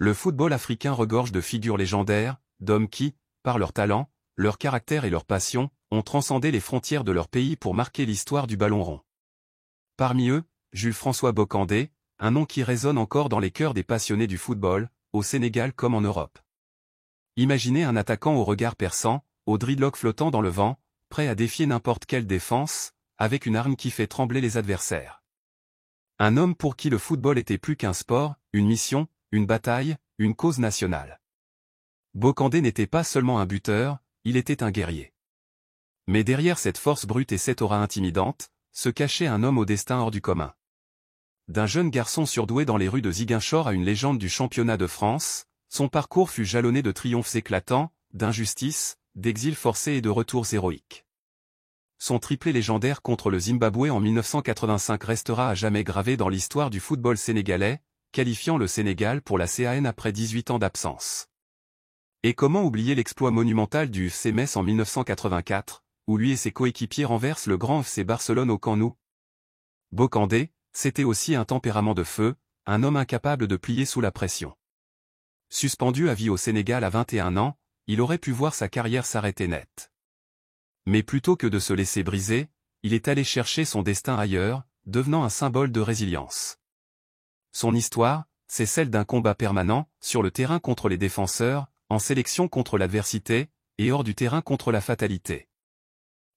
Le football africain regorge de figures légendaires, d'hommes qui, par leur talent, leur caractère et leur passion, ont transcendé les frontières de leur pays pour marquer l'histoire du ballon rond. Parmi eux, Jules-François Bocandé, un nom qui résonne encore dans les cœurs des passionnés du football, au Sénégal comme en Europe. Imaginez un attaquant au regard perçant, au dreadlock flottant dans le vent, prêt à défier n'importe quelle défense, avec une arme qui fait trembler les adversaires. Un homme pour qui le football était plus qu'un sport, une mission, une bataille, une cause nationale. Bocandé n'était pas seulement un buteur, il était un guerrier. Mais derrière cette force brute et cette aura intimidante, se cachait un homme au destin hors du commun. D'un jeune garçon surdoué dans les rues de Ziguinchor à une légende du championnat de France, son parcours fut jalonné de triomphes éclatants, d'injustices, d'exils forcés et de retours héroïques. Son triplé légendaire contre le Zimbabwe en 1985 restera à jamais gravé dans l'histoire du football sénégalais, qualifiant le Sénégal pour la CAN après 18 ans d'absence. Et comment oublier l'exploit monumental du FC Metz en 1984, où lui et ses coéquipiers renversent le grand FC Barcelone au Camp Nou. Bocandé, c'était aussi un tempérament de feu, un homme incapable de plier sous la pression. Suspendu à vie au Sénégal à 21 ans, il aurait pu voir sa carrière s'arrêter net. Mais plutôt que de se laisser briser, il est allé chercher son destin ailleurs, devenant un symbole de résilience. Son histoire, c'est celle d'un combat permanent, sur le terrain contre les défenseurs, en sélection contre l'adversité, et hors du terrain contre la fatalité.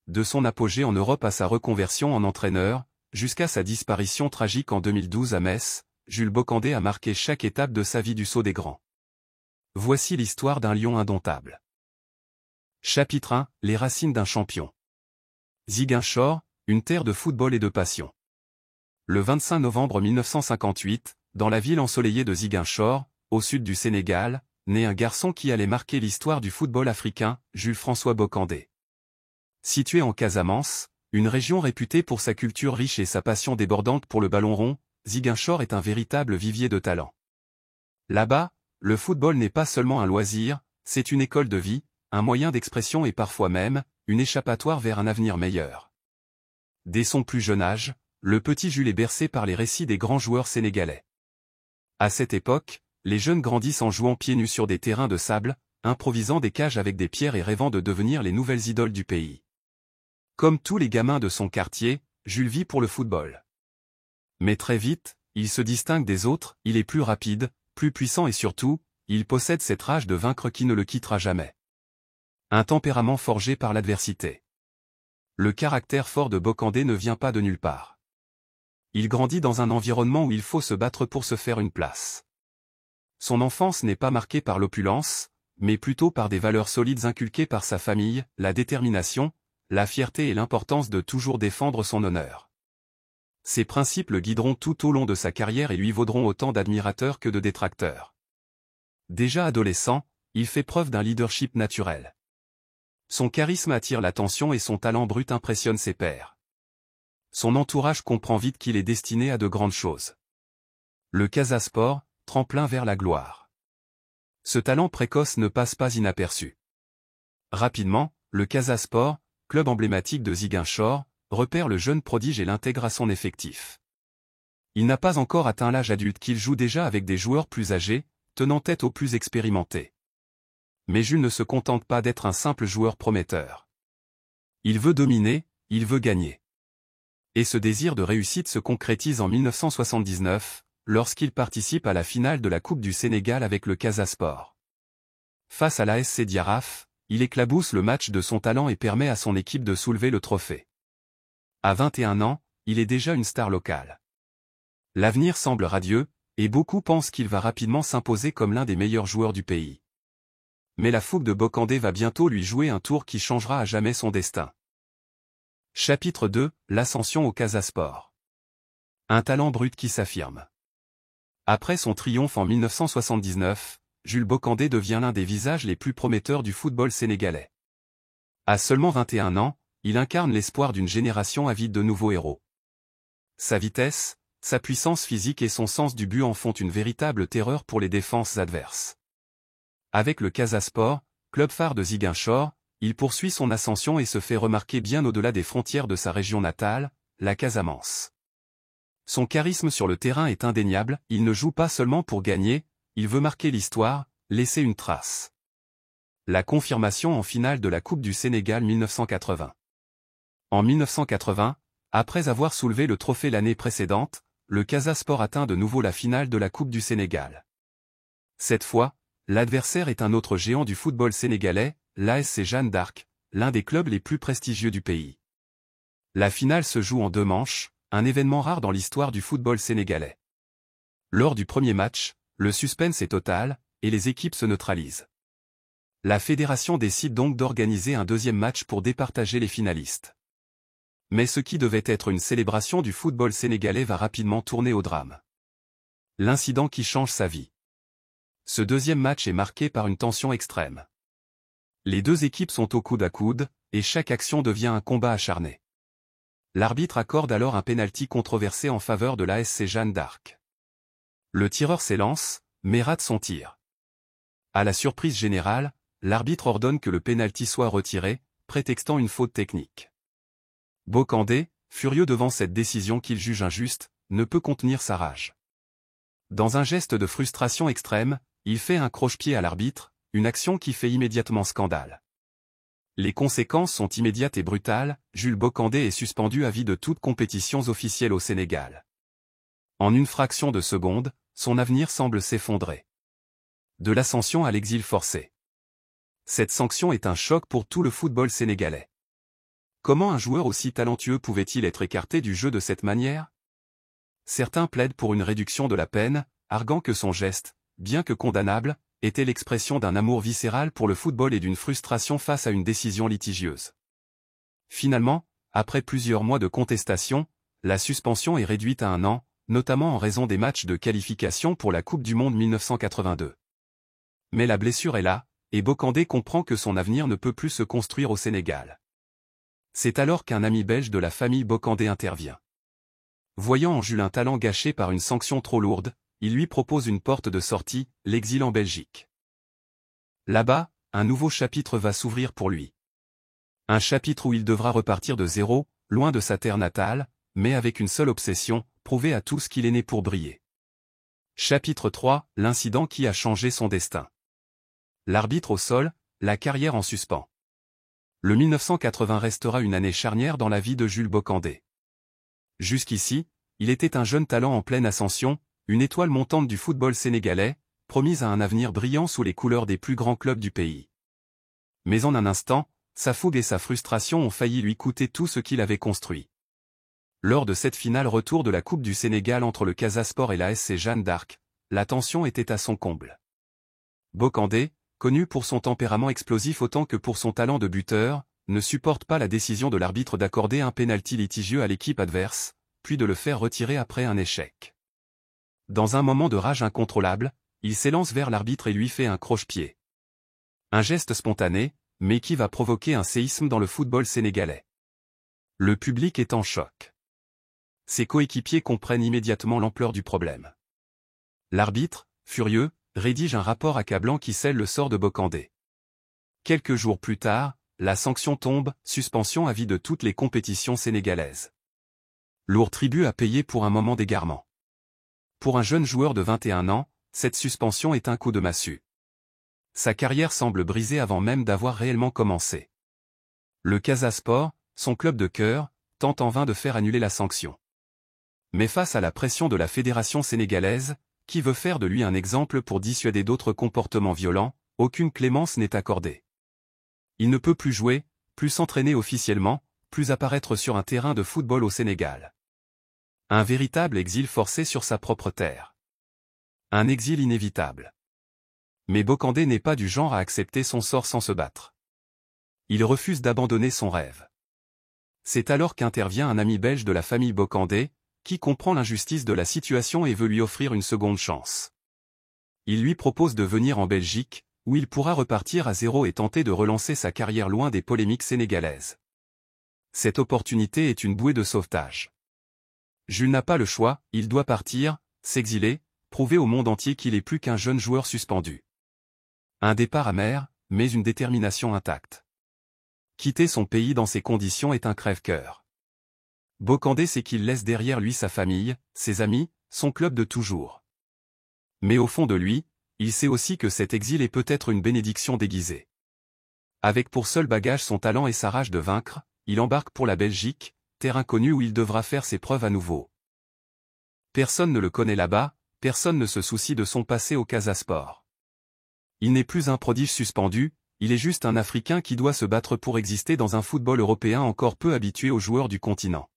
De son apogée en Europe à sa reconversion en entraîneur, jusqu'à sa disparition tragique en 2012 à Metz, Jules Bocandé a marqué chaque étape de sa vie du sceau des grands. Voici l'histoire d'un lion indomptable. Chapitre 1, les racines d'un champion. Ziguinchor, une terre de football et de passion. Le 25 novembre 1958, dans la ville ensoleillée de Ziguinchor, au sud du Sénégal, naît un garçon qui allait marquer l'histoire du football africain, Jules-François Bocandé. Situé en Casamance, une région réputée pour sa culture riche et sa passion débordante pour le ballon rond, Ziguinchor est un véritable vivier de talent. Là-bas, le football n'est pas seulement un loisir, c'est une école de vie, un moyen d'expression et parfois même, une échappatoire vers un avenir meilleur. Dès son plus jeune âge, le petit Jules est bercé par les récits des grands joueurs sénégalais. À cette époque, les jeunes grandissent en jouant pieds nus sur des terrains de sable, improvisant des cages avec des pierres et rêvant de devenir les nouvelles idoles du pays. Comme tous les gamins de son quartier, Jules vit pour le football. Mais très vite, il se distingue des autres, il est plus rapide, plus puissant et surtout, il possède cette rage de vaincre qui ne le quittera jamais. Un tempérament forgé par l'adversité. Le caractère fort de Bocandé ne vient pas de nulle part. Il grandit dans un environnement où il faut se battre pour se faire une place. Son enfance n'est pas marquée par l'opulence, mais plutôt par des valeurs solides inculquées par sa famille, la détermination, la fierté et l'importance de toujours défendre son honneur. Ces principes le guideront tout au long de sa carrière et lui vaudront autant d'admirateurs que de détracteurs. Déjà adolescent, il fait preuve d'un leadership naturel. Son charisme attire l'attention et son talent brut impressionne ses pairs. Son entourage comprend vite qu'il est destiné à de grandes choses. Le Casa Sport, tremplin vers la gloire. Ce talent précoce ne passe pas inaperçu. Rapidement, le Casa Sport, club emblématique de Ziguinchor, repère le jeune prodige et l'intègre à son effectif. Il n'a pas encore atteint l'âge adulte qu'il joue déjà avec des joueurs plus âgés, tenant tête aux plus expérimentés. Mais Jules ne se contente pas d'être un simple joueur prometteur. Il veut dominer, il veut gagner. Et ce désir de réussite se concrétise en 1979, lorsqu'il participe à la finale de la Coupe du Sénégal avec le Casa Sport. Face à l'ASC Diaraf, il éclabousse le match de son talent et permet à son équipe de soulever le trophée. À 21 ans, il est déjà une star locale. L'avenir semble radieux, et beaucoup pensent qu'il va rapidement s'imposer comme l'un des meilleurs joueurs du pays. Mais la fougue de Bocandé va bientôt lui jouer un tour qui changera à jamais son destin. Chapitre 2, l'ascension au Casa Sport. Un talent brut qui s'affirme. Après son triomphe en 1979, Jules Bocandé devient l'un des visages les plus prometteurs du football sénégalais. À seulement 21 ans, il incarne l'espoir d'une génération avide de nouveaux héros. Sa vitesse, sa puissance physique et son sens du but en font une véritable terreur pour les défenses adverses. Avec le Casa Sport, club phare de Ziguinchor, il poursuit son ascension et se fait remarquer bien au-delà des frontières de sa région natale, la Casamance. Son charisme sur le terrain est indéniable, il ne joue pas seulement pour gagner, il veut marquer l'histoire, laisser une trace. La confirmation en finale de la Coupe du Sénégal 1980. En 1980, après avoir soulevé le trophée l'année précédente, le Casa Sport atteint de nouveau la finale de la Coupe du Sénégal. Cette fois, l'adversaire est un autre géant du football sénégalais, l'ASC Jeanne d'Arc, l'un des clubs les plus prestigieux du pays. La finale se joue en 2 manches, un événement rare dans l'histoire du football sénégalais. Lors du premier match, le suspense est total, et les équipes se neutralisent. La fédération décide donc d'organiser un deuxième match pour départager les finalistes. Mais ce qui devait être une célébration du football sénégalais va rapidement tourner au drame. L'incident qui change sa vie. Ce deuxième match est marqué par une tension extrême. Les 2 équipes sont au coude à coude, et chaque action devient un combat acharné. L'arbitre accorde alors un pénalty controversé en faveur de l'ASC Jeanne d'Arc. Le tireur s'élance, mais rate son tir. À la surprise générale, l'arbitre ordonne que le pénalty soit retiré, prétextant une faute technique. Bokandé, furieux devant cette décision qu'il juge injuste, ne peut contenir sa rage. Dans un geste de frustration extrême, il fait un croche-pied à l'arbitre, une action qui fait immédiatement scandale. Les conséquences sont immédiates et brutales, Jules Bokandé est suspendu à vie de toutes compétitions officielles au Sénégal. En une fraction de seconde, son avenir semble s'effondrer. De l'ascension à l'exil forcé. Cette sanction est un choc pour tout le football sénégalais. Comment un joueur aussi talentueux pouvait-il être écarté du jeu de cette manière? Certains plaident pour une réduction de la peine, arguant que son geste, bien que condamnable, était l'expression d'un amour viscéral pour le football et d'une frustration face à une décision litigieuse. Finalement, après plusieurs mois de contestation, la suspension est réduite à 1 an, notamment en raison des matchs de qualification pour la Coupe du Monde 1982. Mais la blessure est là, et Bokandé comprend que son avenir ne peut plus se construire au Sénégal. C'est alors qu'un ami belge de la famille Bokandé intervient. Voyant en Jules un talent gâché par une sanction trop lourde, il lui propose une porte de sortie, l'exil en Belgique. Là-bas, un nouveau chapitre va s'ouvrir pour lui. Un chapitre où il devra repartir de zéro, loin de sa terre natale, mais avec une seule obsession, prouver à tous qu'il est né pour briller. Chapitre 3, l'incident qui a changé son destin. L'arbitre au sol, la carrière en suspens. Le 1980 restera une année charnière dans la vie de Jules Bokandé. Jusqu'ici, il était un jeune talent en pleine ascension, une étoile montante du football sénégalais, promise à un avenir brillant sous les couleurs des plus grands clubs du pays. Mais en un instant, sa fougue et sa frustration ont failli lui coûter tout ce qu'il avait construit. Lors de cette finale retour de la Coupe du Sénégal entre le Casa Sport et l'ASC Jeanne d'Arc, la tension était à son comble. Bokandé, connu pour son tempérament explosif autant que pour son talent de buteur, ne supporte pas la décision de l'arbitre d'accorder un pénalty litigieux à l'équipe adverse, puis de le faire retirer après un échec. Dans un moment de rage incontrôlable, il s'élance vers l'arbitre et lui fait un croche-pied. Un geste spontané, mais qui va provoquer un séisme dans le football sénégalais. Le public est en choc. Ses coéquipiers comprennent immédiatement l'ampleur du problème. L'arbitre, furieux, rédige un rapport accablant qui scelle le sort de Bokandé. Quelques jours plus tard, la sanction tombe, suspension à vie de toutes les compétitions sénégalaises. Lourd tribut à payer pour un moment d'égarement. Pour un jeune joueur de 21 ans, cette suspension est un coup de massue. Sa carrière semble brisée avant même d'avoir réellement commencé. Le Casa Sport, son club de cœur, tente en vain de faire annuler la sanction. Mais face à la pression de la fédération sénégalaise, qui veut faire de lui un exemple pour dissuader d'autres comportements violents, aucune clémence n'est accordée. Il ne peut plus jouer, plus s'entraîner officiellement, plus apparaître sur un terrain de football au Sénégal. Un véritable exil forcé sur sa propre terre. Un exil inévitable. Mais Bokandé n'est pas du genre à accepter son sort sans se battre. Il refuse d'abandonner son rêve. C'est alors qu'intervient un ami belge de la famille Bokandé, qui comprend l'injustice de la situation et veut lui offrir une seconde chance. Il lui propose de venir en Belgique, où il pourra repartir à zéro et tenter de relancer sa carrière loin des polémiques sénégalaises. Cette opportunité est une bouée de sauvetage. Jules n'a pas le choix, il doit partir, s'exiler, prouver au monde entier qu'il est plus qu'un jeune joueur suspendu. Un départ amer, mais une détermination intacte. Quitter son pays dans ces conditions est un crève-cœur. Bokandé sait qu'il laisse derrière lui sa famille, ses amis, son club de toujours. Mais au fond de lui, il sait aussi que cet exil est peut-être une bénédiction déguisée. Avec pour seul bagage son talent et sa rage de vaincre, il embarque pour la Belgique, terre inconnue où il devra faire ses preuves à nouveau. Personne ne le connaît là-bas, personne ne se soucie de son passé au Casa Sport. Il n'est plus un prodige suspendu, il est juste un Africain qui doit se battre pour exister dans un football européen encore peu habitué aux joueurs du continent.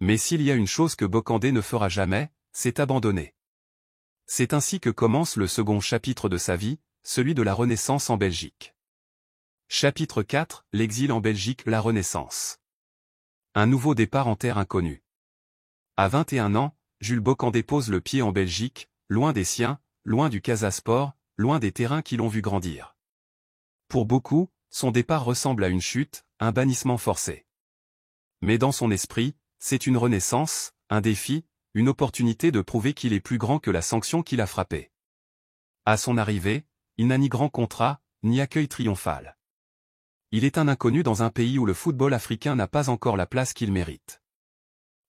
Mais s'il y a une chose que Bokandé ne fera jamais, c'est abandonner. C'est ainsi que commence le second chapitre de sa vie, celui de la Renaissance en Belgique. Chapitre 4, l'exil en Belgique, la Renaissance. Un nouveau départ en terre inconnue. À 21 ans, Jules Bokandé pose le pied en Belgique, loin des siens, loin du Casa Sport, loin des terrains qui l'ont vu grandir. Pour beaucoup, son départ ressemble à une chute, un bannissement forcé. Mais dans son esprit, c'est une renaissance, un défi, une opportunité de prouver qu'il est plus grand que la sanction qui l'a frappé. À son arrivée, il n'a ni grand contrat, ni accueil triomphal. Il est un inconnu dans un pays où le football africain n'a pas encore la place qu'il mérite.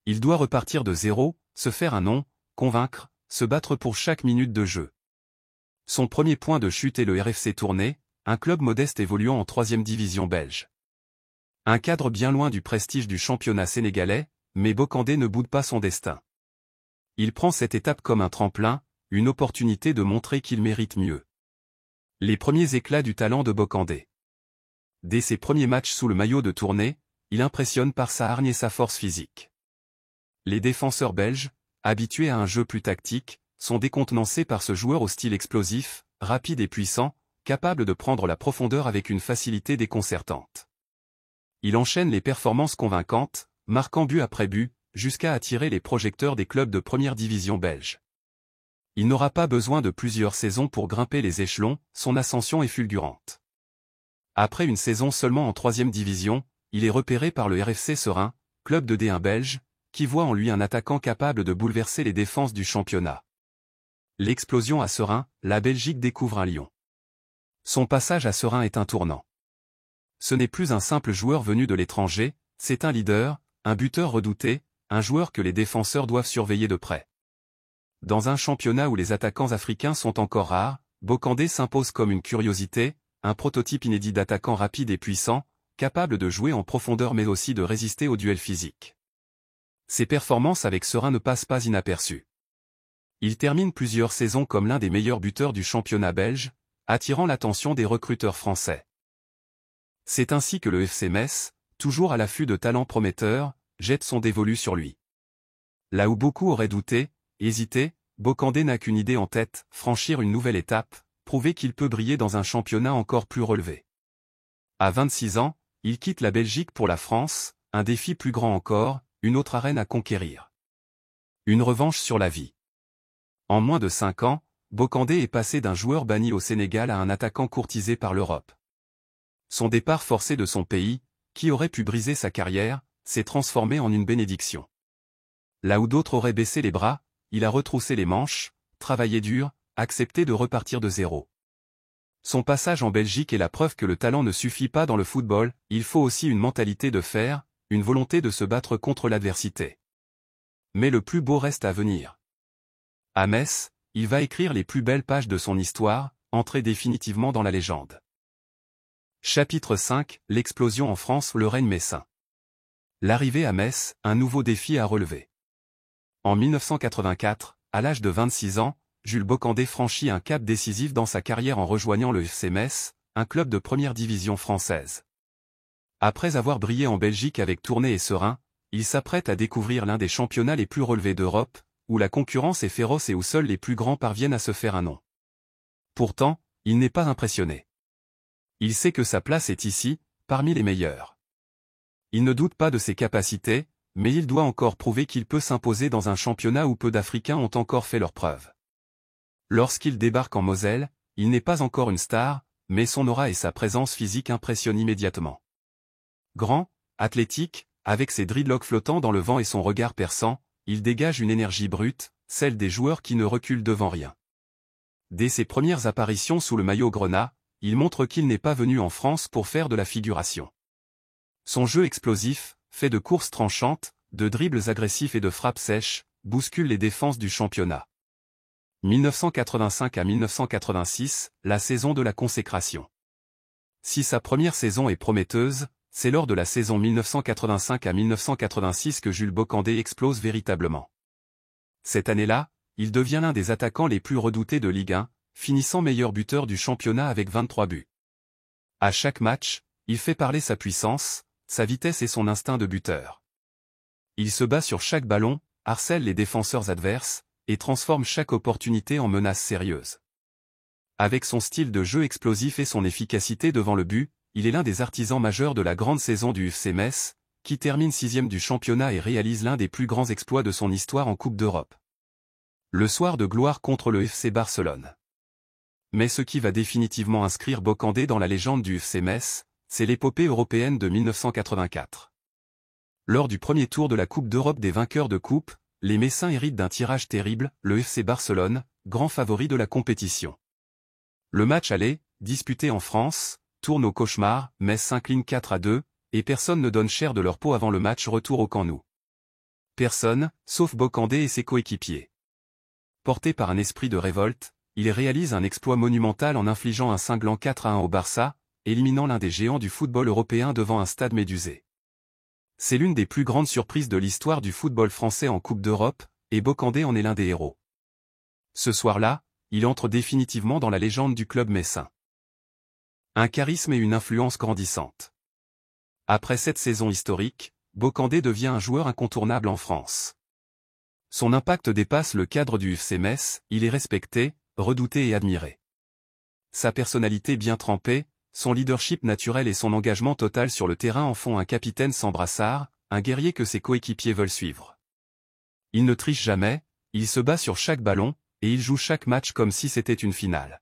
Il doit repartir de zéro, se faire un nom, convaincre, se battre pour chaque minute de jeu. Son premier point de chute est le RFC Tournai, un club modeste évoluant en 3e division belge. Un cadre bien loin du prestige du championnat sénégalais, mais Bokandé ne boude pas son destin. Il prend cette étape comme un tremplin, une opportunité de montrer qu'il mérite mieux. Les premiers éclats du talent de Bokandé. Dès ses premiers matchs sous le maillot de Tournai, il impressionne par sa hargne et sa force physique. Les défenseurs belges, habitués à un jeu plus tactique, sont décontenancés par ce joueur au style explosif, rapide et puissant, capable de prendre la profondeur avec une facilité déconcertante. Il enchaîne les performances convaincantes, marquant but après but, jusqu'à attirer les projecteurs des clubs de première division belge. Il n'aura pas besoin de plusieurs saisons pour grimper les échelons, son ascension est fulgurante. Après une saison seulement en 3e division, il est repéré par le RFC Serein, club de D1 belge, qui voit en lui un attaquant capable de bouleverser les défenses du championnat. L'explosion à Serein, la Belgique découvre un lion. Son passage à Serein est un tournant. Ce n'est plus un simple joueur venu de l'étranger, c'est un leader, un buteur redouté, un joueur que les défenseurs doivent surveiller de près. Dans un championnat où les attaquants africains sont encore rares, Bokandé s'impose comme une curiosité, un prototype inédit d'attaquant rapide et puissant, capable de jouer en profondeur mais aussi de résister aux duels physiques. Ses performances avec Serein ne passent pas inaperçues. Il termine plusieurs saisons comme l'un des meilleurs buteurs du championnat belge, attirant l'attention des recruteurs français. C'est ainsi que le FC Metz, toujours à l'affût de talents prometteurs, jette son dévolu sur lui. Là où beaucoup auraient douté, hésité, Bokandé n'a qu'une idée en tête, franchir une nouvelle étape, prouver qu'il peut briller dans un championnat encore plus relevé. À 26 ans, il quitte la Belgique pour la France, un défi plus grand encore, une autre arène à conquérir. Une revanche sur la vie. En moins de 5 ans, Bokandé est passé d'un joueur banni au Sénégal à un attaquant courtisé par l'Europe. Son départ forcé de son pays, qui aurait pu briser sa carrière, s'est transformé en une bénédiction. Là où d'autres auraient baissé les bras, il a retroussé les manches, travaillé dur, accepté de repartir de zéro. Son passage en Belgique est la preuve que le talent ne suffit pas dans le football, il faut aussi une mentalité de fer, une volonté de se battre contre l'adversité. Mais le plus beau reste à venir. À Metz, il va écrire les plus belles pages de son histoire, entrer définitivement dans la légende. Chapitre 5, l'explosion en France, le règne messin. L'arrivée à Metz, un nouveau défi à relever. En 1984, à l'âge de 26 ans, Jules Bokandé franchit un cap décisif dans sa carrière en rejoignant le FC Metz, un club de première division française. Après avoir brillé en Belgique avec Tournai et Serein, il s'apprête à découvrir l'un des championnats les plus relevés d'Europe, où la concurrence est féroce et où seuls les plus grands parviennent à se faire un nom. Pourtant, il n'est pas impressionné. Il sait que sa place est ici, parmi les meilleurs. Il ne doute pas de ses capacités, mais il doit encore prouver qu'il peut s'imposer dans un championnat où peu d'Africains ont encore fait leurs preuves. Lorsqu'il débarque en Moselle, il n'est pas encore une star, mais son aura et sa présence physique impressionnent immédiatement. Grand, athlétique, avec ses dreadlocks flottants dans le vent et son regard perçant, il dégage une énergie brute, celle des joueurs qui ne reculent devant rien. Dès ses premières apparitions sous le maillot grenat, il montre qu'il n'est pas venu en France pour faire de la figuration. Son jeu explosif, fait de courses tranchantes, de dribbles agressifs et de frappes sèches, bouscule les défenses du championnat. 1985 à 1986, la saison de la consécration. Si sa première saison est prometteuse, c'est lors de la saison 1985 à 1986 que Jules Bocandé explose véritablement. Cette année-là, il devient l'un des attaquants les plus redoutés de Ligue 1, finissant meilleur buteur du championnat avec 23 buts. À chaque match, il fait parler sa puissance, sa vitesse et son instinct de buteur. Il se bat sur chaque ballon, harcèle les défenseurs adverses, et transforme chaque opportunité en menace sérieuse. Avec son style de jeu explosif et son efficacité devant le but, il est l'un des artisans majeurs de la grande saison du FC Metz, qui termine 6e du championnat et réalise l'un des plus grands exploits de son histoire en Coupe d'Europe. Le soir de gloire contre le FC Barcelone. Mais ce qui va définitivement inscrire Bocandé dans la légende du FC Metz, c'est l'épopée européenne de 1984. Lors du premier tour de la Coupe d'Europe des vainqueurs de coupe, les Messins héritent d'un tirage terrible, le FC Barcelone, grand favori de la compétition. Le match aller, disputé en France, tourne au cauchemar, Metz s'incline 4-2, et personne ne donne cher de leur peau avant le match retour au Camp Nou. Personne, sauf Bocandé et ses coéquipiers. Porté par un esprit de révolte, il réalise un exploit monumental en infligeant un cinglant 4-1 au Barça, éliminant l'un des géants du football européen devant un stade médusé. C'est l'une des plus grandes surprises de l'histoire du football français en Coupe d'Europe, et Bocandé en est l'un des héros. Ce soir-là, il entre définitivement dans la légende du club messin. Un charisme et une influence grandissante. Après cette saison historique, Bocandé devient un joueur incontournable en France. Son impact dépasse le cadre du FC Metz, il est respecté, redouté et admiré. Sa personnalité bien trempée, son leadership naturel et son engagement total sur le terrain en font un capitaine sans brassard, un guerrier que ses coéquipiers veulent suivre. Il ne triche jamais, il se bat sur chaque ballon, et il joue chaque match comme si c'était une finale.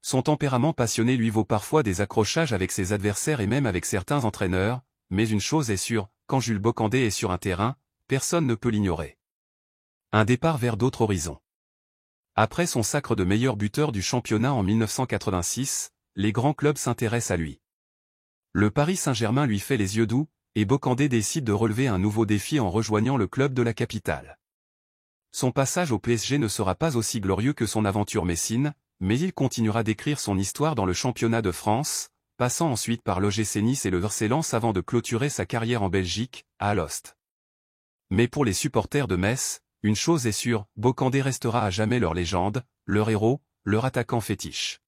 Son tempérament passionné lui vaut parfois des accrochages avec ses adversaires et même avec certains entraîneurs, mais une chose est sûre, quand Jules Bocandé est sur un terrain, personne ne peut l'ignorer. Un départ vers d'autres horizons. Après son sacre de meilleur buteur du championnat en 1986, les grands clubs s'intéressent à lui. Le Paris Saint-Germain lui fait les yeux doux, et Bocandé décide de relever un nouveau défi en rejoignant le club de la capitale. Son passage au PSG ne sera pas aussi glorieux que son aventure messine, mais il continuera d'écrire son histoire dans le championnat de France, passant ensuite par l'OGC Nice et le RC Lens avant de clôturer sa carrière en Belgique, à Alost. Mais pour les supporters de Metz, une chose est sûre, Bocandé restera à jamais leur légende, leur héros, leur attaquant fétiche.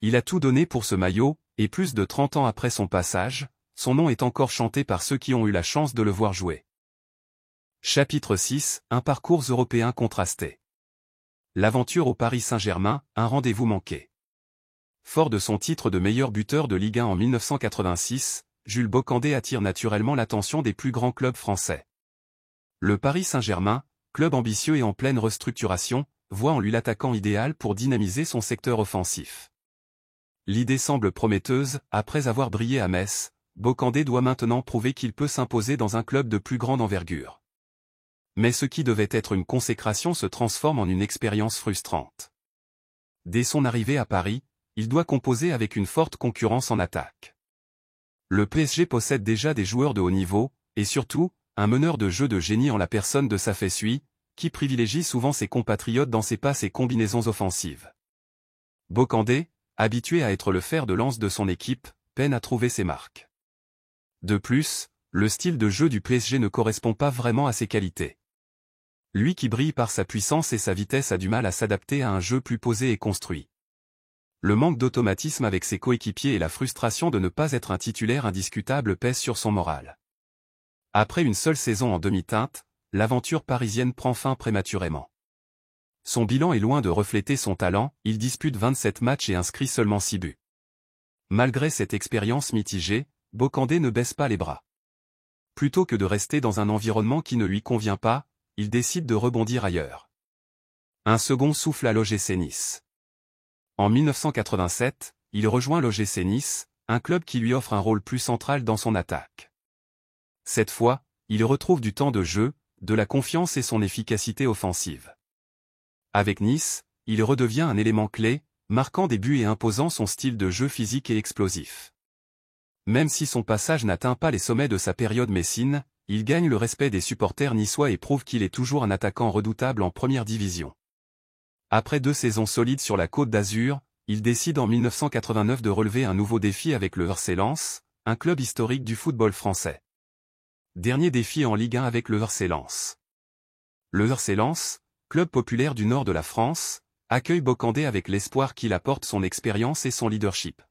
Il a tout donné pour ce maillot, et plus de 30 ans après son passage, son nom est encore chanté par ceux qui ont eu la chance de le voir jouer. Chapitre 6, un parcours européen contrasté. L'aventure au Paris Saint-Germain, un rendez-vous manqué. Fort de son titre de meilleur buteur de Ligue 1 en 1986, Jules Bocandé attire naturellement l'attention des plus grands clubs français. Le Paris Saint-Germain, club ambitieux et en pleine restructuration, voit en lui l'attaquant idéal pour dynamiser son secteur offensif. L'idée semble prometteuse, après avoir brillé à Metz, Bocandé doit maintenant prouver qu'il peut s'imposer dans un club de plus grande envergure. Mais ce qui devait être une consécration se transforme en une expérience frustrante. Dès son arrivée à Paris, il doit composer avec une forte concurrence en attaque. Le PSG possède déjà des joueurs de haut niveau, et surtout, un meneur de jeu de génie en la personne de Safesui, qui privilégie souvent ses compatriotes dans ses passes et combinaisons offensives. Bocandé, habitué à être le fer de lance de son équipe, peine à trouver ses marques. De plus, le style de jeu du PSG ne correspond pas vraiment à ses qualités. Lui qui brille par sa puissance et sa vitesse a du mal à s'adapter à un jeu plus posé et construit. Le manque d'automatisme avec ses coéquipiers et la frustration de ne pas être un titulaire indiscutable pèsent sur son moral. Après une seule saison en demi-teinte, l'aventure parisienne prend fin prématurément. Son bilan est loin de refléter son talent, il dispute 27 matchs et inscrit seulement 6 buts. Malgré cette expérience mitigée, Bocandé ne baisse pas les bras. Plutôt que de rester dans un environnement qui ne lui convient pas, il décide de rebondir ailleurs. Un second souffle à l'OGC Nice. En 1987, il rejoint l'OGC Nice, un club qui lui offre un rôle plus central dans son attaque. Cette fois, il retrouve du temps de jeu, de la confiance et son efficacité offensive. Avec Nice, il redevient un élément clé, marquant des buts et imposant son style de jeu physique et explosif. Même si son passage n'atteint pas les sommets de sa période messine, il gagne le respect des supporters niçois et prouve qu'il est toujours un attaquant redoutable en première division. Après 2 saisons solides sur la Côte d'Azur, il décide en 1989 de relever un nouveau défi avec le RC Lens, un club historique du football français. Dernier défi en Ligue 1 avec le RC Lens. Le RC Lens, club populaire du nord de la France, accueille Bocandé avec l'espoir qu'il apporte son expérience et son leadership.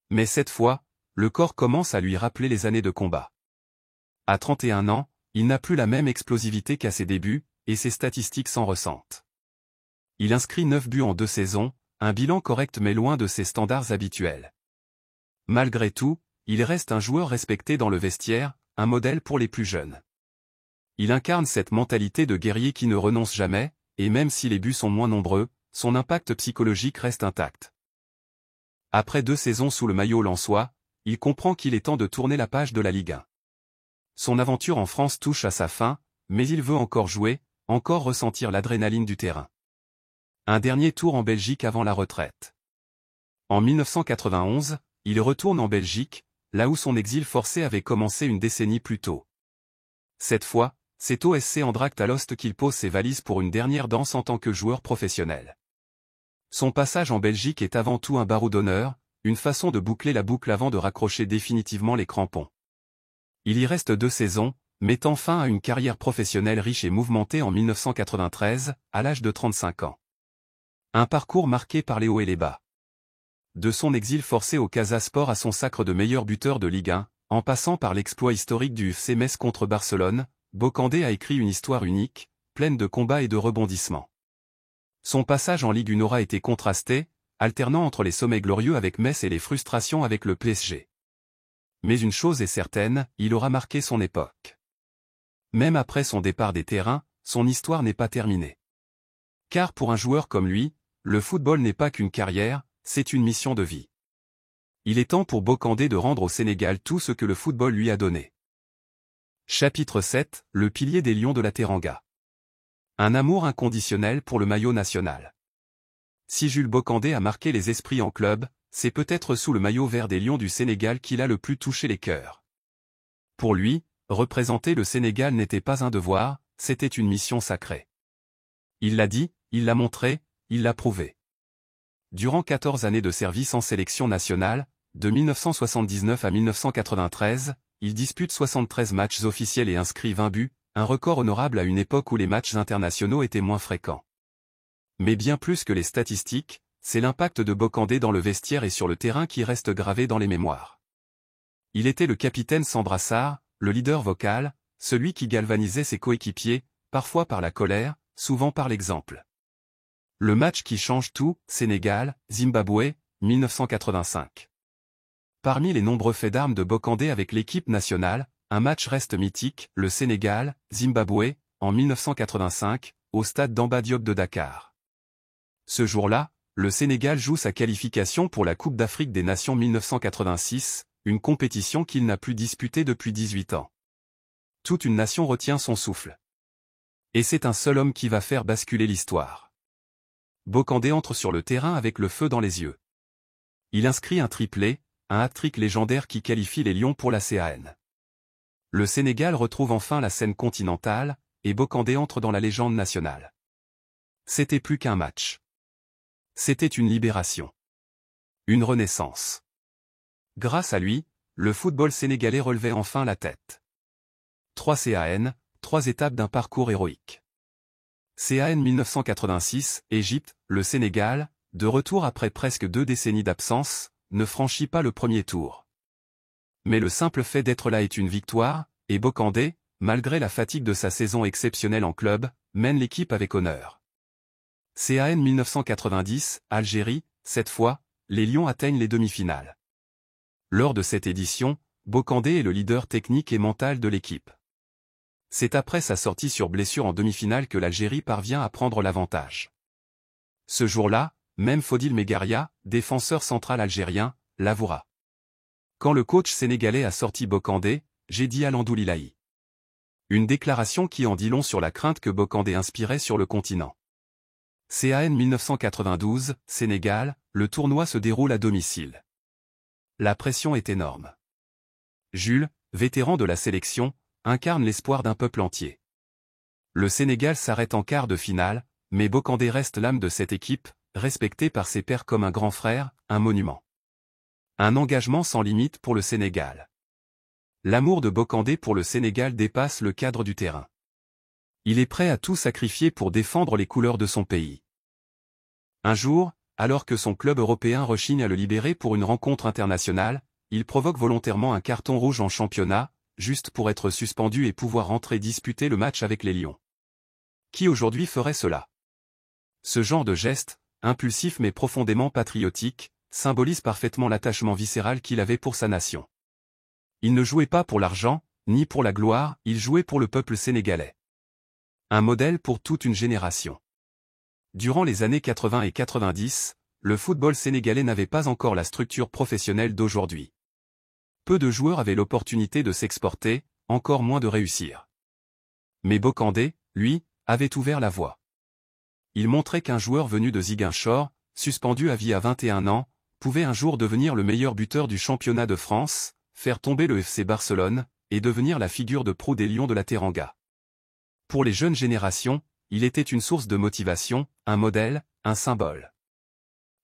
Mais cette fois, le corps commence à lui rappeler les années de combat. À 31 ans, il n'a plus la même explosivité qu'à ses débuts, et ses statistiques s'en ressentent. Il inscrit 9 buts en 2 saisons, un bilan correct mais loin de ses standards habituels. Malgré tout, il reste un joueur respecté dans le vestiaire, un modèle pour les plus jeunes. Il incarne cette mentalité de guerrier qui ne renonce jamais, et même si les buts sont moins nombreux, son impact psychologique reste intact. Après 2 saisons sous le maillot lensois, il comprend qu'il est temps de tourner la page de la Ligue 1. Son aventure en France touche à sa fin, mais il veut encore jouer, encore ressentir l'adrénaline du terrain. Un dernier tour en Belgique avant la retraite. En 1991, il retourne en Belgique, là où son exil forcé avait commencé une décennie plus tôt. Cette fois, c'est au SC Anderlecht Alost qu'il pose ses valises pour une dernière danse en tant que joueur professionnel. Son passage en Belgique est avant tout un barreau d'honneur, une façon de boucler la boucle avant de raccrocher définitivement les crampons. Il y reste 2 saisons, mettant fin à une carrière professionnelle riche et mouvementée en 1993, à l'âge de 35 ans. Un parcours marqué par les hauts et les bas. De son exil forcé au Casa Sport à son sacre de meilleur buteur de Ligue 1, en passant par l'exploit historique du FC Metz contre Barcelone, Bocandé a écrit une histoire unique, pleine de combats et de rebondissements. Son passage en Ligue 1 aura été contrasté, alternant entre les sommets glorieux avec Metz et les frustrations avec le PSG. Mais une chose est certaine, il aura marqué son époque. Même après son départ des terrains, son histoire n'est pas terminée. Car pour un joueur comme lui, le football n'est pas qu'une carrière, c'est une mission de vie. Il est temps pour Bocandé de rendre au Sénégal tout ce que le football lui a donné. Chapitre 7, le pilier des Lions de la Teranga. Un amour inconditionnel pour le maillot national. Si Jules Bocandé a marqué les esprits en club, c'est peut-être sous le maillot vert des Lions du Sénégal qu'il a le plus touché les cœurs. Pour lui, représenter le Sénégal n'était pas un devoir, c'était une mission sacrée. Il l'a dit, il l'a montré, il l'a prouvé. Durant 14 années de service en sélection nationale, de 1979 à 1993, il dispute 73 matchs officiels et inscrit 20 buts, un record honorable à une époque où les matchs internationaux étaient moins fréquents. Mais bien plus que les statistiques, c'est l'impact de Bocandé dans le vestiaire et sur le terrain qui reste gravé dans les mémoires. Il était le capitaine sans brassard, le leader vocal, celui qui galvanisait ses coéquipiers, parfois par la colère, souvent par l'exemple. Le match qui change tout, Sénégal, Zimbabwe, 1985. Parmi les nombreux faits d'armes de Bocandé avec l'équipe nationale, un match reste mythique, le Sénégal, Zimbabwe, en 1985, au stade d'Amba Diop de Dakar. Ce jour-là, le Sénégal joue sa qualification pour la Coupe d'Afrique des Nations 1986, une compétition qu'il n'a plus disputée depuis 18 ans. Toute une nation retient son souffle. Et c'est un seul homme qui va faire basculer l'histoire. Bocandé entre sur le terrain avec le feu dans les yeux. Il inscrit un triplé, un hat-trick légendaire qui qualifie les Lions pour la CAN. Le Sénégal retrouve enfin la scène continentale, et Bocandé entre dans la légende nationale. C'était plus qu'un match. C'était une libération. Une renaissance. Grâce à lui, le football sénégalais relevait enfin la tête. 3 CAN, 3 étapes d'un parcours héroïque. CAN 1986, Égypte, le Sénégal, de retour après presque 2 décennies d'absence, ne franchit pas le premier tour. Mais le simple fait d'être là est une victoire, et Bocandé, malgré la fatigue de sa saison exceptionnelle en club, mène l'équipe avec honneur. CAN 1990, Algérie, cette fois, les Lions atteignent les demi-finales. Lors de cette édition, Bocandé est le leader technique et mental de l'équipe. C'est après sa sortie sur blessure en demi-finale que l'Algérie parvient à prendre l'avantage. Ce jour-là, même Fodil Megaria, défenseur central algérien, l'avouera. Quand le coach sénégalais a sorti Bocandé, j'ai dit à Landoulilaï. Une déclaration qui en dit long sur la crainte que Bocandé inspirait sur le continent. CAN 1992, Sénégal, le tournoi se déroule à domicile. La pression est énorme. Jules, vétéran de la sélection, incarne l'espoir d'un peuple entier. Le Sénégal s'arrête en quart de finale, mais Bokandé reste l'âme de cette équipe, respecté par ses pairs comme un grand frère, un monument. Un engagement sans limite pour le Sénégal. L'amour de Bokandé pour le Sénégal dépasse le cadre du terrain. Il est prêt à tout sacrifier pour défendre les couleurs de son pays. Un jour, alors que son club européen rechigne à le libérer pour une rencontre internationale, il provoque volontairement un carton rouge en championnat, juste pour être suspendu et pouvoir rentrer disputer le match avec les Lions. Qui aujourd'hui ferait cela? Ce genre de geste, impulsif mais profondément patriotique, symbolise parfaitement l'attachement viscéral qu'il avait pour sa nation. Il ne jouait pas pour l'argent, ni pour la gloire, il jouait pour le peuple sénégalais. Un modèle pour toute une génération. Durant les années 80 et 90, le football sénégalais n'avait pas encore la structure professionnelle d'aujourd'hui. Peu de joueurs avaient l'opportunité de s'exporter, encore moins de réussir. Mais Bokandé, lui, avait ouvert la voie. Il montrait qu'un joueur venu de Ziguinchor, suspendu à vie à 21 ans, pouvait un jour devenir le meilleur buteur du championnat de France, faire tomber le FC Barcelone, et devenir la figure de proue des Lions de la Teranga. Pour les jeunes générations, il était une source de motivation, un modèle, un symbole.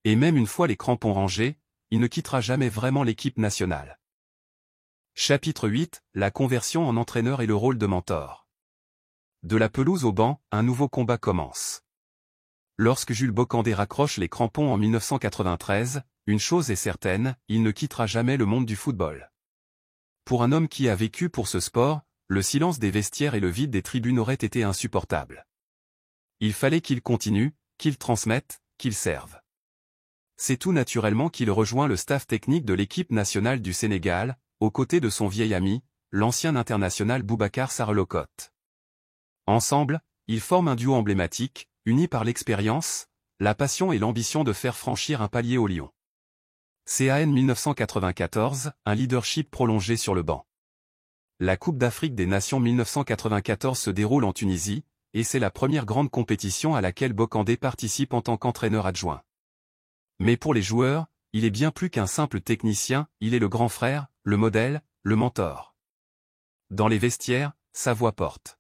Et même une fois les crampons rangés, il ne quittera jamais vraiment l'équipe nationale. Chapitre 8, la conversion en entraîneur et le rôle de mentor. De la pelouse au banc, un nouveau combat commence. Lorsque Jules Bokandé raccroche les crampons en 1993, une chose est certaine, il ne quittera jamais le monde du football. Pour un homme qui a vécu pour ce sport, le silence des vestiaires et le vide des tribunes auraient été insupportables. Il fallait qu'il continue, qu'il transmette, qu'il serve. C'est tout naturellement qu'il rejoint le staff technique de l'équipe nationale du Sénégal, aux côtés de son vieil ami, l'ancien international Boubacar Sara Locotte. Ensemble, ils forment un duo emblématique, uni par l'expérience, la passion et l'ambition de faire franchir un palier aux Lions. CAN 1994, un leadership prolongé sur le banc. La Coupe d'Afrique des Nations 1994 se déroule en Tunisie, et c'est la première grande compétition à laquelle Bokandé participe en tant qu'entraîneur adjoint. Mais pour les joueurs, il est bien plus qu'un simple technicien, il est le grand frère, le modèle, le mentor. Dans les vestiaires, sa voix porte.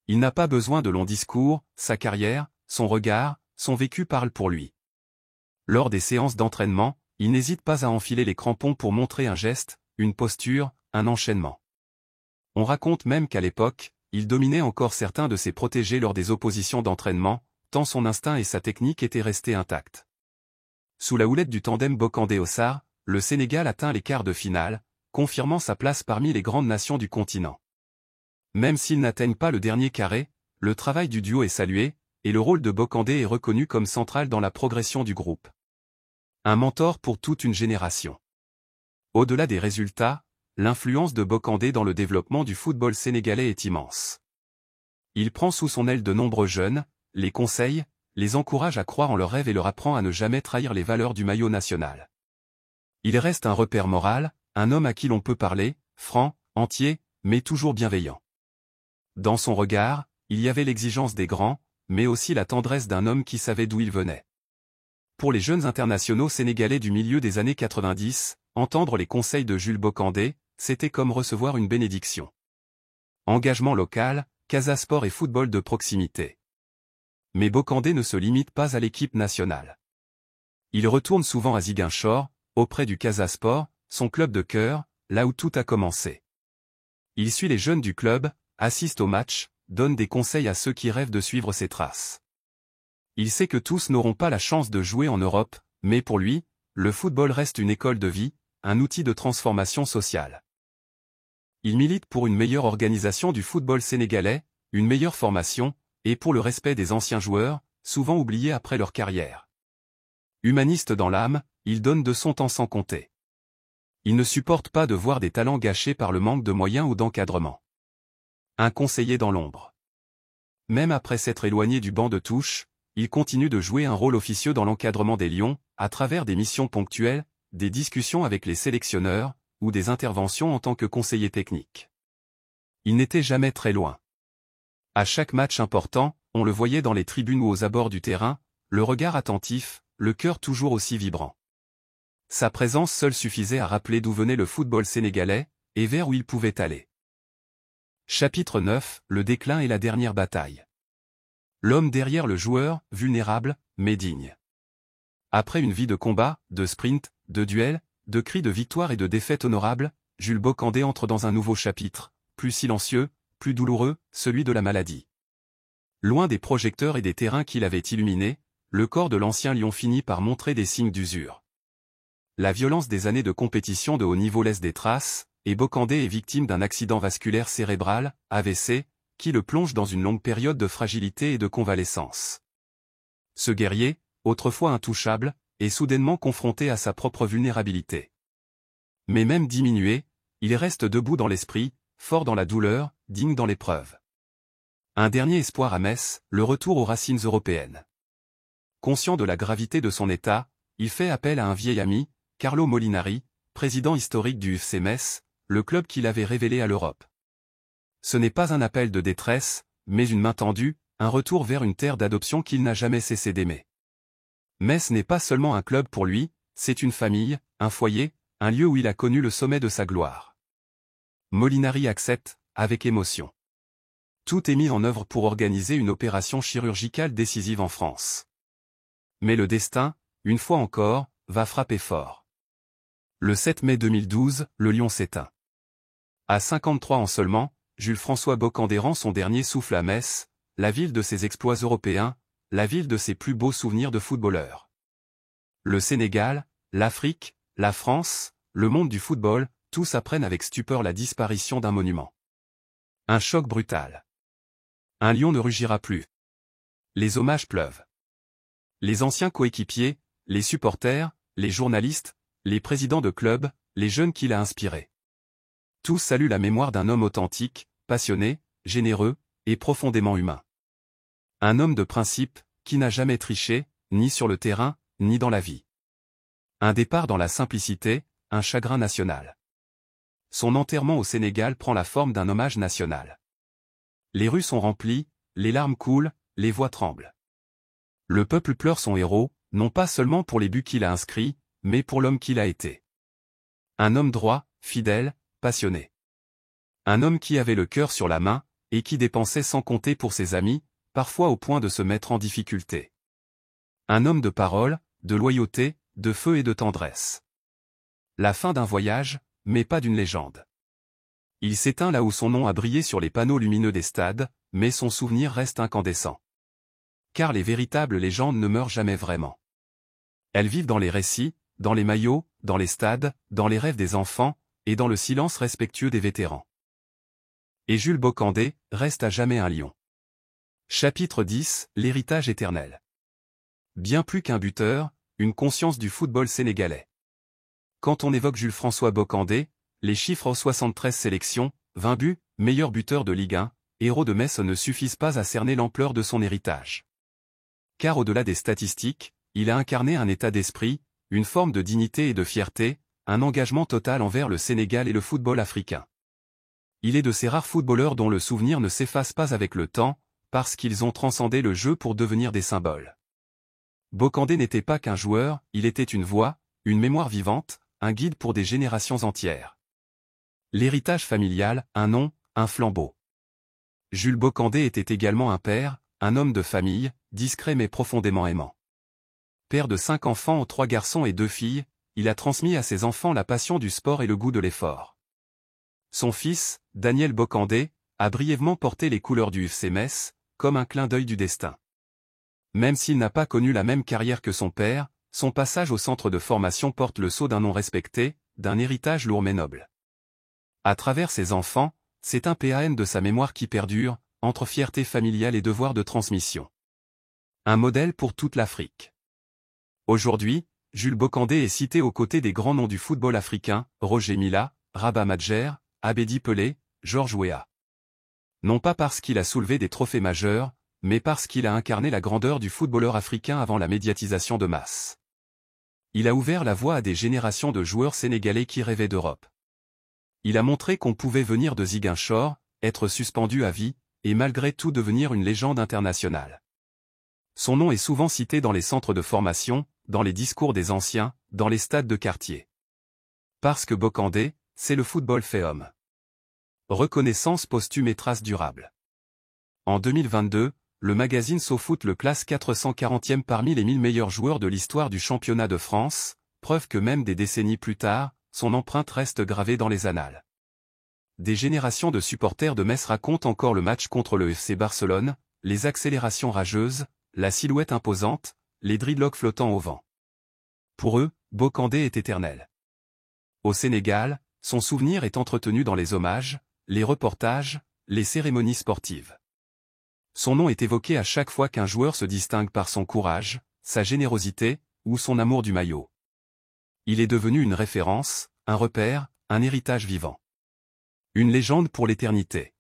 Il n'a pas besoin de longs discours, sa carrière, son regard, son vécu parlent pour lui. Lors des séances d'entraînement, il n'hésite pas à enfiler les crampons pour montrer un geste, une posture, un enchaînement. On raconte même qu'à l'époque, il dominait encore certains de ses protégés lors des oppositions d'entraînement, tant son instinct et sa technique étaient restés intacts. Sous la houlette du tandem Bokandé-Ossar, le Sénégal atteint les quarts de finale, confirmant sa place parmi les grandes nations du continent. Même s'ils n'atteignent pas le dernier carré, le travail du duo est salué, et le rôle de Bokandé est reconnu comme central dans la progression du groupe. Un mentor pour toute une génération. Au-delà des résultats, l'influence de Bokandé dans le développement du football sénégalais est immense. Il prend sous son aile de nombreux jeunes, les conseille, les encourage à croire en leurs rêves et leur apprend à ne jamais trahir les valeurs du maillot national. Il reste un repère moral, un homme à qui l'on peut parler, franc, entier, mais toujours bienveillant. Dans son regard, il y avait l'exigence des grands, mais aussi la tendresse d'un homme qui savait d'où il venait. Pour les jeunes internationaux sénégalais du milieu des années 90, entendre les conseils de Jules Bokandé, c'était comme recevoir une bénédiction. Engagement local, Casa Sport et football de proximité. Mais Bokandé ne se limite pas à l'équipe nationale. Il retourne souvent à Ziguinchor, auprès du Casa Sport, son club de cœur, là où tout a commencé. Il suit les jeunes du club, assiste aux matchs, donne des conseils à ceux qui rêvent de suivre ses traces. Il sait que tous n'auront pas la chance de jouer en Europe, mais pour lui, le football reste une école de vie, un outil de transformation sociale. Il milite pour une meilleure organisation du football sénégalais, une meilleure formation, et pour le respect des anciens joueurs, souvent oubliés après leur carrière. Humaniste dans l'âme, il donne de son temps sans compter. Il ne supporte pas de voir des talents gâchés par le manque de moyens ou d'encadrement. Un conseiller dans l'ombre. Même après s'être éloigné du banc de touche, il continue de jouer un rôle officieux dans l'encadrement des Lions, à travers des missions ponctuelles, des discussions avec les sélectionneurs, ou des interventions en tant que conseiller technique. Il n'était jamais très loin. À chaque match important, on le voyait dans les tribunes ou aux abords du terrain, le regard attentif, le cœur toujours aussi vibrant. Sa présence seule suffisait à rappeler d'où venait le football sénégalais, et vers où il pouvait aller. Chapitre 9, le déclin et la dernière bataille. L'homme derrière le joueur, vulnérable, mais digne. Après une vie de combat, de sprint, de duel, de cris de victoire et de défaites honorables, Jules Bocandé entre dans un nouveau chapitre, plus silencieux, plus douloureux, celui de la maladie. Loin des projecteurs et des terrains qu'il avait illuminés, le corps de l'ancien lion finit par montrer des signes d'usure. La violence des années de compétition de haut niveau laisse des traces, et Bocandé est victime d'un accident vasculaire cérébral, AVC, qui le plonge dans une longue période de fragilité et de convalescence. Ce guerrier, autrefois intouchable, est soudainement confronté à sa propre vulnérabilité. Mais même diminué, il reste debout dans l'esprit, fort dans la douleur, digne dans l'épreuve. Un dernier espoir à Metz, le retour aux racines européennes. Conscient de la gravité de son état, il fait appel à un vieil ami, Carlo Molinari, président historique du FC Metz, le club qu'il avait révélé à l'Europe. Ce n'est pas un appel de détresse, mais une main tendue, un retour vers une terre d'adoption qu'il n'a jamais cessé d'aimer. Metz n'est pas seulement un club pour lui, c'est une famille, un foyer, un lieu où il a connu le sommet de sa gloire. Molinari accepte, avec émotion. Tout est mis en œuvre pour organiser une opération chirurgicale décisive en France. Mais le destin, une fois encore, va frapper fort. Le 7 mai 2012, le lion s'éteint. À 53 ans seulement, Jules-François Bocandé rend son dernier souffle à Metz, la ville de ses exploits européens, la ville de ses plus beaux souvenirs de footballeur. Le Sénégal, l'Afrique, la France, le monde du football, tous apprennent avec stupeur la disparition d'un monument. Un choc brutal. Un lion ne rugira plus. Les hommages pleuvent. Les anciens coéquipiers, les supporters, les journalistes, les présidents de clubs, les jeunes qu'il a inspirés. Tous saluent la mémoire d'un homme authentique, passionné, généreux, et profondément humain. Un homme de principe, qui n'a jamais triché, ni sur le terrain, ni dans la vie. Un départ dans la simplicité, un chagrin national. Son enterrement au Sénégal prend la forme d'un hommage national. Les rues sont remplies, les larmes coulent, les voix tremblent. Le peuple pleure son héros, non pas seulement pour les buts qu'il a inscrits, mais pour l'homme qu'il a été. Un homme droit, fidèle, passionné. Un homme qui avait le cœur sur la main, et qui dépensait sans compter pour ses amis, parfois au point de se mettre en difficulté. Un homme de parole, de loyauté, de feu et de tendresse. La fin d'un voyage, mais pas d'une légende. Il s'éteint là où son nom a brillé sur les panneaux lumineux des stades, mais son souvenir reste incandescent. Car les véritables légendes ne meurent jamais vraiment. Elles vivent dans les récits, dans les maillots, dans les stades, dans les rêves des enfants, et dans le silence respectueux des vétérans. Et Jules Bocandé reste à jamais un lion. Chapitre 10, l'héritage éternel. Bien plus qu'un buteur, une conscience du football sénégalais. Quand on évoque Jules-François Bocandé, les chiffres aux 73 sélections, 20 buts, meilleur buteur de Ligue 1, héros de Metz ne suffisent pas à cerner l'ampleur de son héritage. Car au-delà des statistiques, il a incarné un état d'esprit, une forme de dignité et de fierté, un engagement total envers le Sénégal et le football africain. Il est de ces rares footballeurs dont le souvenir ne s'efface pas avec le temps, parce qu'ils ont transcendé le jeu pour devenir des symboles. Bocandé n'était pas qu'un joueur, il était une voix, une mémoire vivante, un guide pour des générations entières. L'héritage familial, un nom, un flambeau. Jules Bocandé était également un père, un homme de famille, discret mais profondément aimant. Père de 5 enfants, 3 garçons et 2 filles, il a transmis à ses enfants la passion du sport et le goût de l'effort. Son fils, Daniel Bocandé, a brièvement porté les couleurs du FC Metz, comme un clin d'œil du destin. Même s'il n'a pas connu la même carrière que son père, son passage au centre de formation porte le sceau d'un nom respecté, d'un héritage lourd mais noble. À travers ses enfants, c'est un PAN de sa mémoire qui perdure, entre fierté familiale et devoir de transmission. Un modèle pour toute l'Afrique. Aujourd'hui, Jules Bocandé est cité aux côtés des grands noms du football africain, Roger Mila, Rabat Madjer, Abedi Pelé, Georges Weah. Non pas parce qu'il a soulevé des trophées majeurs, mais parce qu'il a incarné la grandeur du footballeur africain avant la médiatisation de masse. Il a ouvert la voie à des générations de joueurs sénégalais qui rêvaient d'Europe. Il a montré qu'on pouvait venir de Ziguinchor, être suspendu à vie, et malgré tout devenir une légende internationale. Son nom est souvent cité dans les centres de formation, dans les discours des anciens, dans les stades de quartier. Parce que Bocandé, c'est le football fait homme. Reconnaissance posthume et traces durables. En 2022, le magazine SoFoot le classe 440e parmi les 1000 meilleurs joueurs de l'histoire du championnat de France, preuve que même des décennies plus tard, son empreinte reste gravée dans les annales. Des générations de supporters de Metz racontent encore le match contre le FC Barcelone, les accélérations rageuses, la silhouette imposante, les dreadlocks flottant au vent. Pour eux, Bocandé est éternel. Au Sénégal, son souvenir est entretenu dans les hommages, les reportages, les cérémonies sportives. Son nom est évoqué à chaque fois qu'un joueur se distingue par son courage, sa générosité, ou son amour du maillot. Il est devenu une référence, un repère, un héritage vivant. Une légende pour l'éternité.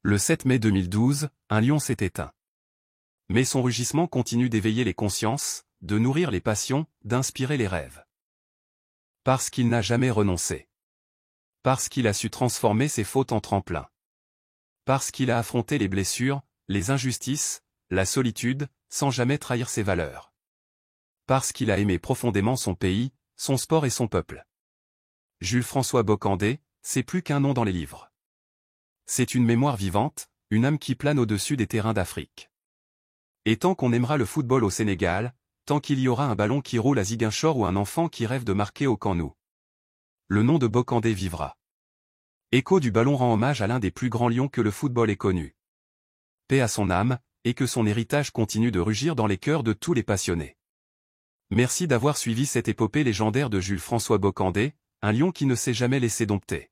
Le 7 mai 2012, un lion s'est éteint. Mais son rugissement continue d'éveiller les consciences, de nourrir les passions, d'inspirer les rêves. Parce qu'il n'a jamais renoncé. Parce qu'il a su transformer ses fautes en tremplin. Parce qu'il a affronté les blessures, les injustices, la solitude, sans jamais trahir ses valeurs. Parce qu'il a aimé profondément son pays, son sport et son peuple. Jules-François Bocandé, c'est plus qu'un nom dans les livres. C'est une mémoire vivante, une âme qui plane au-dessus des terrains d'Afrique. Et tant qu'on aimera le football au Sénégal, tant qu'il y aura un ballon qui roule à Ziguinchor ou un enfant qui rêve de marquer au Camp Nou, le nom de Bocandé vivra. Écho du ballon rend hommage à l'un des plus grands lions que le football ait connu. Paix à son âme, et que son héritage continue de rugir dans les cœurs de tous les passionnés. Merci d'avoir suivi cette épopée légendaire de Jules-François Bocandé, un lion qui ne s'est jamais laissé dompter.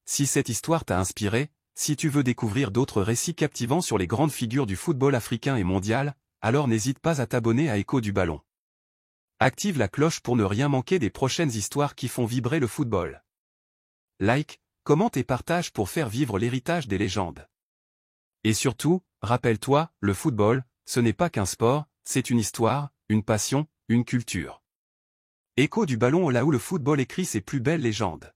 Si cette histoire t'a inspiré, si tu veux découvrir d'autres récits captivants sur les grandes figures du football africain et mondial, alors n'hésite pas à t'abonner à Écho du Ballon. Active la cloche pour ne rien manquer des prochaines histoires qui font vibrer le football. Like, commente et partage pour faire vivre l'héritage des légendes. Et surtout, rappelle-toi, le football, ce n'est pas qu'un sport, c'est une histoire, une passion, une culture. Écho du Ballon, là où le football écrit ses plus belles légendes.